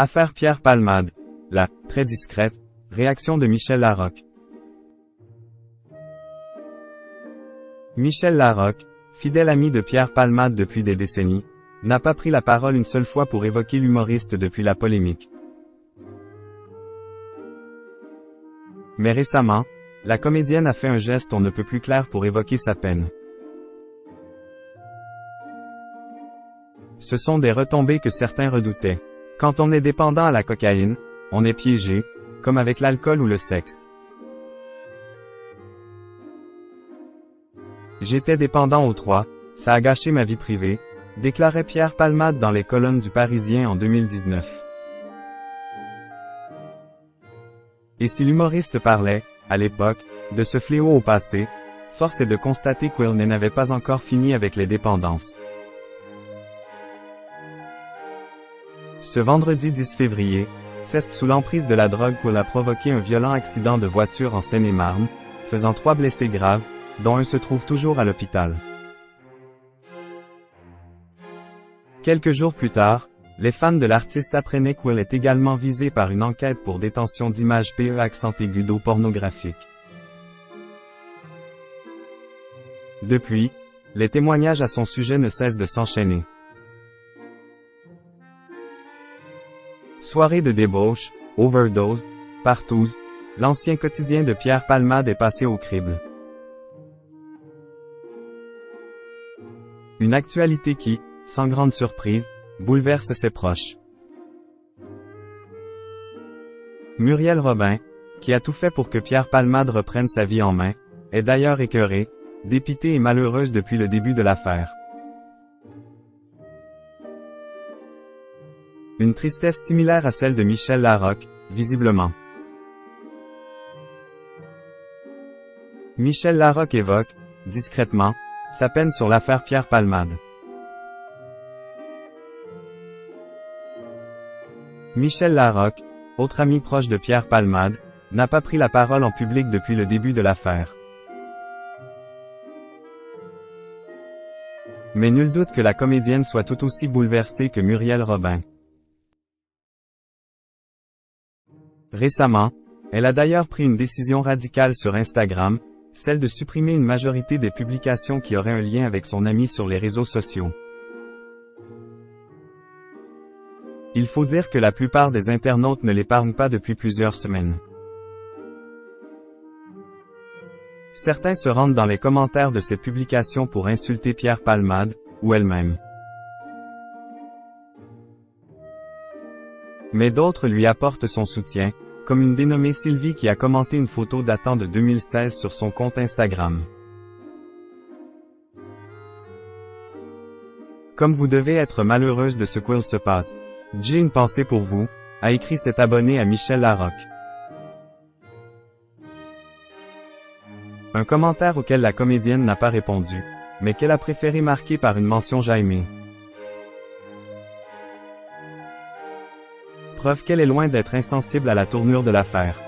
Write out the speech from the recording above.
Affaire Pierre Palmade. La « très discrète » réaction de Michel Larocque. Michel Larocque, fidèle ami de Pierre Palmade depuis des décennies, n'a pas pris la parole une seule fois pour évoquer l'humoriste depuis la polémique. Mais récemment, la comédienne a fait un geste on ne peut plus clair pour évoquer sa peine. Ce sont des retombées que certains redoutaient. Quand on est dépendant à la cocaïne, on est piégé, comme avec l'alcool ou le sexe. J'étais dépendant aux trois, ça a gâché ma vie privée, déclarait Pierre Palmade dans les colonnes du Parisien en 2019. Et si l'humoriste parlait, à l'époque, de ce fléau au passé, force est de constater qu'il n'avait pas encore fini avec les dépendances. Ce vendredi 10 février, c'est sous l'emprise de la drogue qu'il a provoqué un violent accident de voiture en Seine-et-Marne, faisant 3 blessés graves, dont un se trouve toujours à l'hôpital. Quelques jours plus tard, les fans de l'artiste apprenaient qu'il est également visé par une enquête pour détention d'images PE accent aigu pornographiques. Depuis, les témoignages à son sujet ne cessent de s'enchaîner. Soirée de débauche, overdose, partouze, l'ancien quotidien de Pierre Palmade est passé au crible. Une actualité qui, sans grande surprise, bouleverse ses proches. Muriel Robin, qui a tout fait pour que Pierre Palmade reprenne sa vie en main, est d'ailleurs écœurée, dépitée et malheureuse depuis le début de l'affaire. Une tristesse similaire à celle de Michel Larocque, visiblement. Michel Larocque évoque, discrètement, sa peine sur l'affaire Pierre Palmade. Michel Larocque, autre ami proche de Pierre Palmade, n'a pas pris la parole en public depuis le début de l'affaire. Mais nul doute que la comédienne soit tout aussi bouleversée que Muriel Robin. Récemment, elle a d'ailleurs pris une décision radicale sur Instagram, celle de supprimer une majorité des publications qui auraient un lien avec son ami sur les réseaux sociaux. Il faut dire que la plupart des internautes ne l'épargnent pas depuis plusieurs semaines. Certains se rendent dans les commentaires de ces publications pour insulter Pierre Palmade, ou elle-même. Mais d'autres lui apportent son soutien, comme une dénommée Sylvie qui a commenté une photo datant de 2016 sur son compte Instagram. Comme vous devez être malheureuse de ce qu'il se passe, j'ai une pensée pour vous, a écrit cet abonné à Michel Larocque. Un commentaire auquel la comédienne n'a pas répondu, mais qu'elle a préféré marquer par une mention Jaimé. Preuve qu'elle est loin d'être insensible à la tournure de l'affaire.